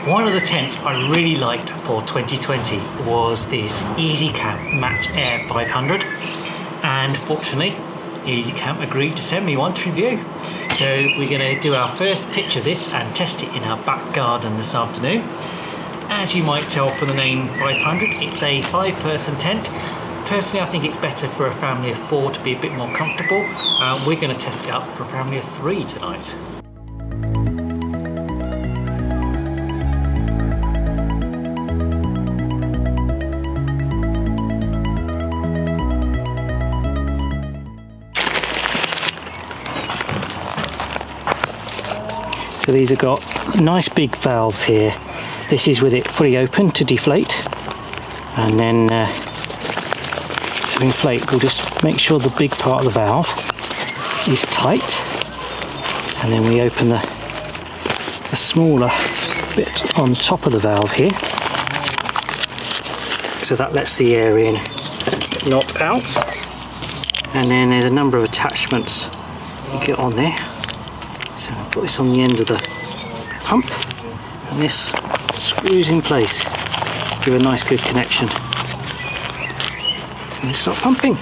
One of the tents I really liked for 2020 was this EasyCamp Match Air 500, and fortunately EasyCamp agreed to send me one to review. So we're going to do our first pitch of this and test it in our back garden this afternoon. As you might tell from the name 500, it's a 5-person tent. Personally, I think it's better for a family of 4 to be a bit more comfortable. We're going to test it up for a family of 3 tonight. So these have got nice big valves here. This is with it fully open to deflate, and then to inflate we'll just make sure the big part of the valve is tight, and then we open the smaller bit on top of the valve here, so that lets the air in, not out. And then there's a number of attachments you get on there. So I'll put this on the end of the pump, and this screws in place, give a nice good connection, and start pumping.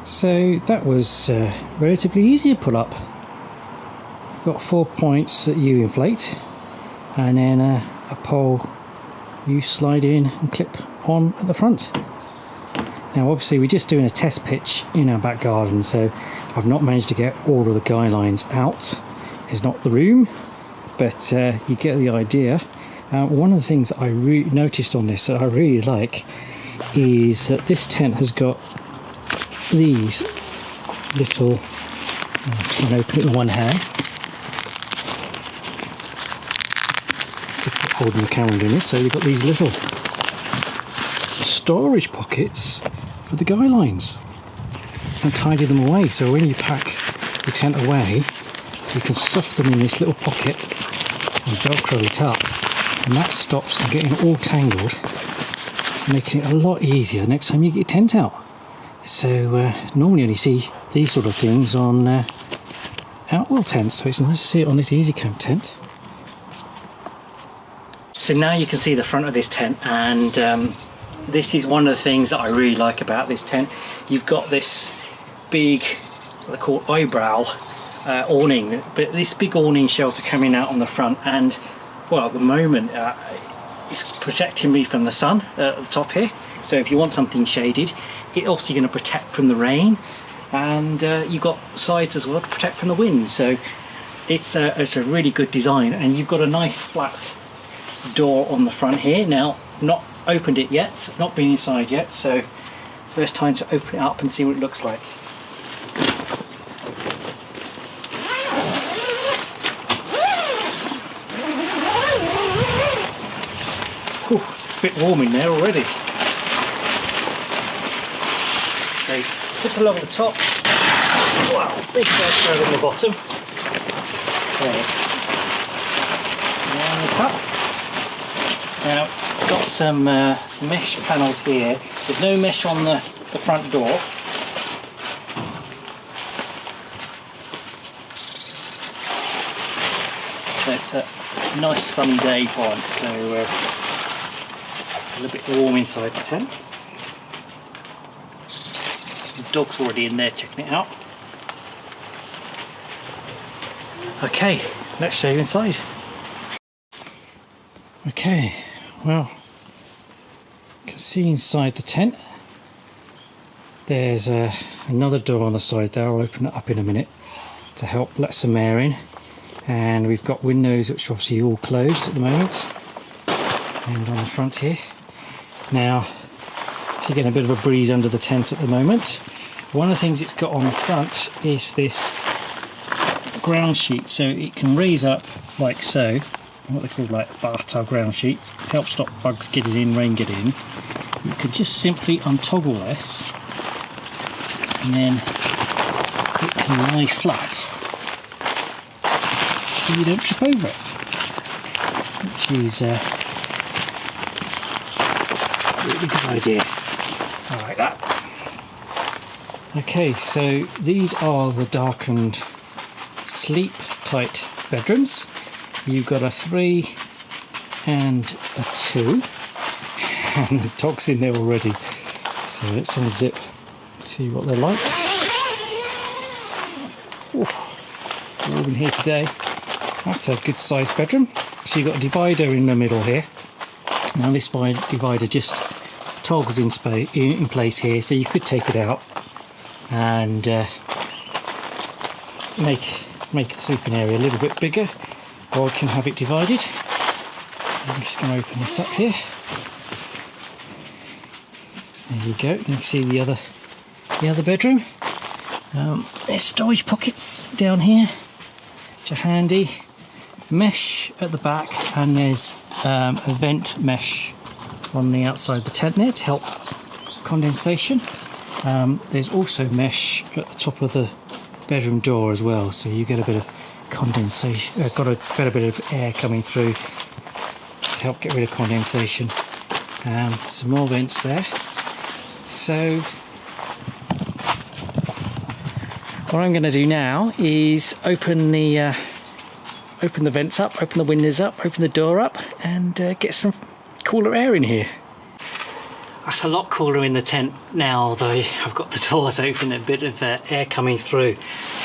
So that was relatively easy to pull up. Got 4 points that you inflate, and then a pole you slide in and clip on at the front. Now obviously we're just doing a test pitch in our back garden, so I've not managed to get all of the guy lines out. It's not the room, but you get the idea. One of the things I noticed on this that I really like is that this tent has got these little, I'll try and open it with one hand. Difficult holding the camera doing this. So you've got these little storage pockets for the guy lines, and tidy them away, so when you pack your tent away you can stuff them in this little pocket and velcro it up, and that stops them getting all tangled, making it a lot easier next time you get your tent out. So normally only see these sort of things on outward tents, so it's nice to see it on this EasyCamp tent. So now you can see the front of this tent, and this is one of the things that I really like about this tent. You've got this big, what they call eyebrow awning, but this big awning shelter coming out on the front, and well, at the moment it's protecting me from the sun at the top here. So if you want something shaded, it's obviously going to protect from the rain, and you've got sides as well to protect from the wind. So it's a really good design, and you've got a nice flat door on the front here. Now, not opened it yet, not been inside yet, so first time to open it up and see what it looks like. Whew, it's a bit warm in there already. So zip along the top. Wow, big velcro on the bottom. Okay. And the top. Now it's got some mesh panels here. There's no mesh on the front door. So it's a nice sunny day for once, so it's a little bit warm inside the tent. The dog's already in there checking it out. Okay, let's show you inside. Okay, well, you can see inside the tent. There's another door on the side there. I'll open it up in a minute to help let some air in. And we've got windows which are obviously all closed at the moment. And on the front here. Now, you're getting a bit of a breeze under the tent at the moment. One of the things it's got on the front is this ground sheet, so it can raise up like so, what they call like bathtub ground sheet. Help stop bugs getting in, rain getting in. You could just simply untoggle this, and then it can lie flat, so you don't trip over it, which is a really good idea. I like that. Okay, so these are the darkened sleep tight bedrooms. You've got a 3 and a 2, and the dog's in there already. So let's unzip, see what they're like. Ooh, warm in here today. That's a good sized bedroom. So you've got a divider in the middle here. Now this divider just toggles in place here, so you could take it out and make the sleeping area a little bit bigger, or I can have it divided. I'm just going to open this up here. There you go. You can see the other bedroom. There's storage pockets down here, which are handy. Mesh at the back, and there's a vent mesh on the outside of the tent there to help condensation. There's also mesh at the top of the bedroom door as well, so you get a bit of condensation, got a better bit of air coming through to help get rid of condensation. Some more vents there. So what I'm going to do now is open the vents up, open the windows up, open the door up, and get some cooler air in here. It's a lot cooler in the tent now, though I've got the doors open, a bit of air coming through.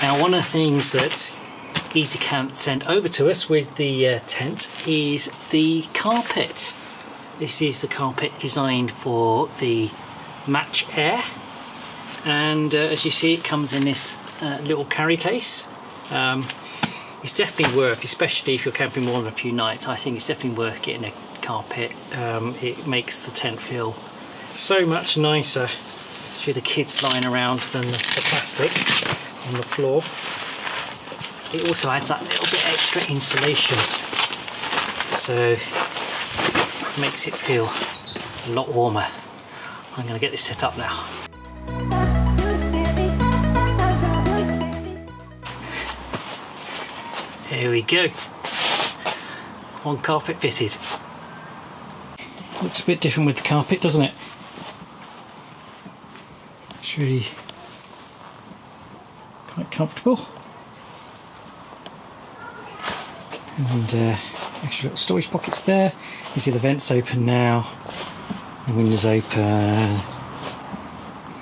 Now, one of the things that EasyCamp sent over to us with the tent is the carpet. This is the carpet designed for the match air, and as you see, it comes in this little carry case. It's definitely worth, especially if you're camping more than a few nights, I think it's definitely worth getting a carpet. It makes the tent feel so much nicer with the kids lying around than the plastic on the floor. It also adds that little bit extra insulation, so it makes it feel a lot warmer. I'm going to get this set up now. Here we go. One carpet fitted. Looks a bit different with the carpet, doesn't it? It's really quite comfortable. And extra little storage pockets there. You see the vents open now. The windows open.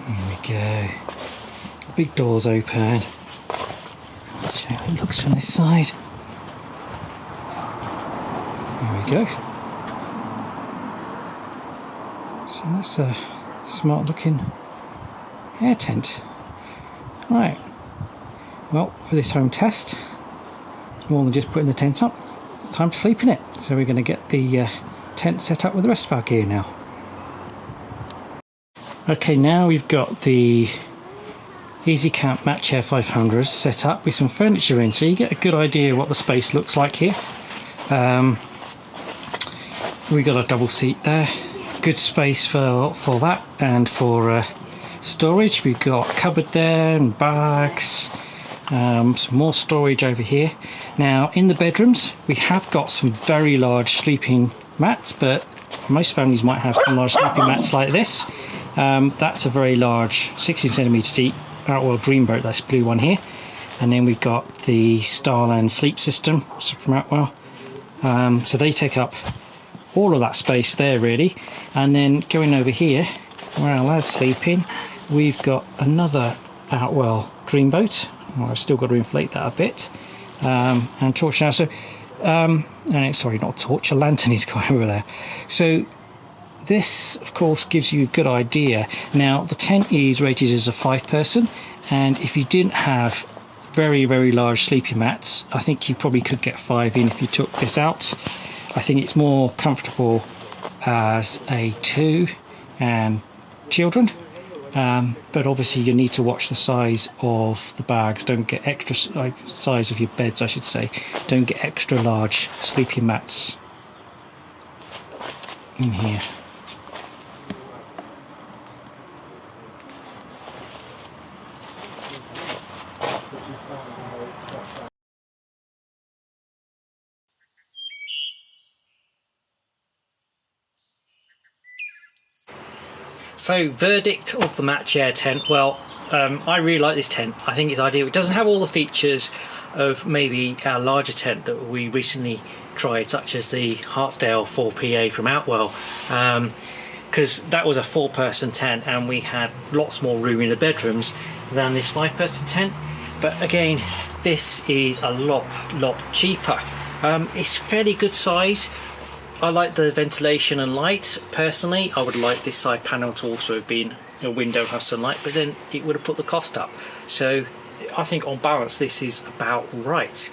Here we go. The big doors open. I'll show you how it looks from this side. There we go. So that's a smart looking air tent. Right. Well, for this home test, it's more than just putting the tent up. It's time to sleep in it. So we're going to get the tent set up with the rest of our gear now. Okay, now we've got the EasyCamp Match Air 500 set up with some furniture in, so you get a good idea what the space looks like here. We got a double seat there, good space for that, and for storage. We've got a cupboard there and bags, some more storage over here. Now in the bedrooms we have got some very large sleeping mats, but most families might have some large sleeping mats like this. That's a very large 16 centimetre deep Outwell Dreamboat, that's blue one here. And then we've got the Starland sleep system from Outwell. So they take up all of that space there really. And then going over here where our lad's sleeping, we've got another Outwell Dreamboat. Well, I've still got to inflate that a bit. And torch now. So sorry, not a torch, a lantern is quite over there. So this of course gives you a good idea. Now the tent is rated as a 5-person, and if you didn't have very large sleeping mats, I think you probably could get 5 in if you took this out. I think it's more comfortable as a 2 and children, but obviously you need to watch the size of the bags. Don't get extra, like size of your beds I should say, don't get extra large sleeping mats in here. So, verdict of the Mat Chair tent. Well, I really like this tent. I think it's ideal. It doesn't have all the features of maybe our larger tent that we recently tried, such as the Hartsdale 4PA from Outwell, because that was a 4-person tent and we had lots more room in the bedrooms than this 5-person tent. But again, this is a lot cheaper. It's fairly good size. I like the ventilation and light. Personally, I would like this side panel to also have been a window and have some light, but then it would have put the cost up. So I think on balance this is about right.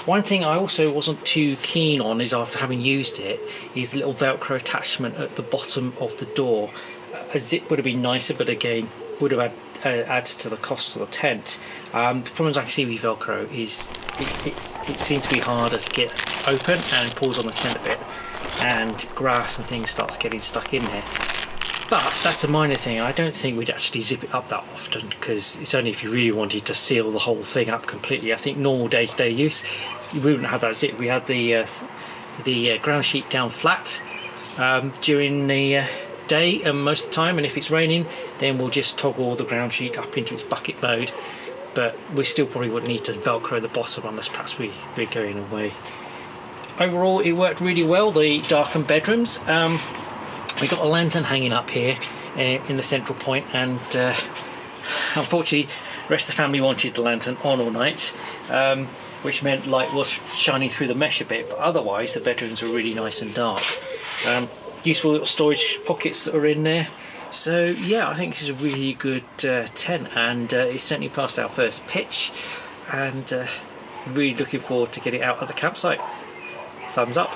One thing I also wasn't too keen on is, after having used it, is the little Velcro attachment at the bottom of the door. A zip would have been nicer, but again would have adds to the cost of the tent. The problems I can see with Velcro is it seems to be harder to get open and pulls on the tent a bit, and grass and things starts getting stuck in there. But that's a minor thing. I don't think we'd actually zip it up that often, because it's only if you really wanted to seal the whole thing up completely. I think normal day-to-day use, we wouldn't have that zip. We had the ground sheet down flat during the day and most of the time, and if it's raining then we'll just toggle the ground sheet up into its bucket mode, but we still probably would need to Velcro the bottom unless perhaps we're going away. Overall it worked really well, the darkened bedrooms. We got a lantern hanging up here in the central point, and unfortunately the rest of the family wanted the lantern on all night, which meant light was shining through the mesh a bit, but otherwise the bedrooms were really nice and dark. Useful little storage pockets that are in there. So yeah, I think this is a really good tent, and it's certainly passed our first pitch, and really looking forward to getting out at the campsite. Thumbs up.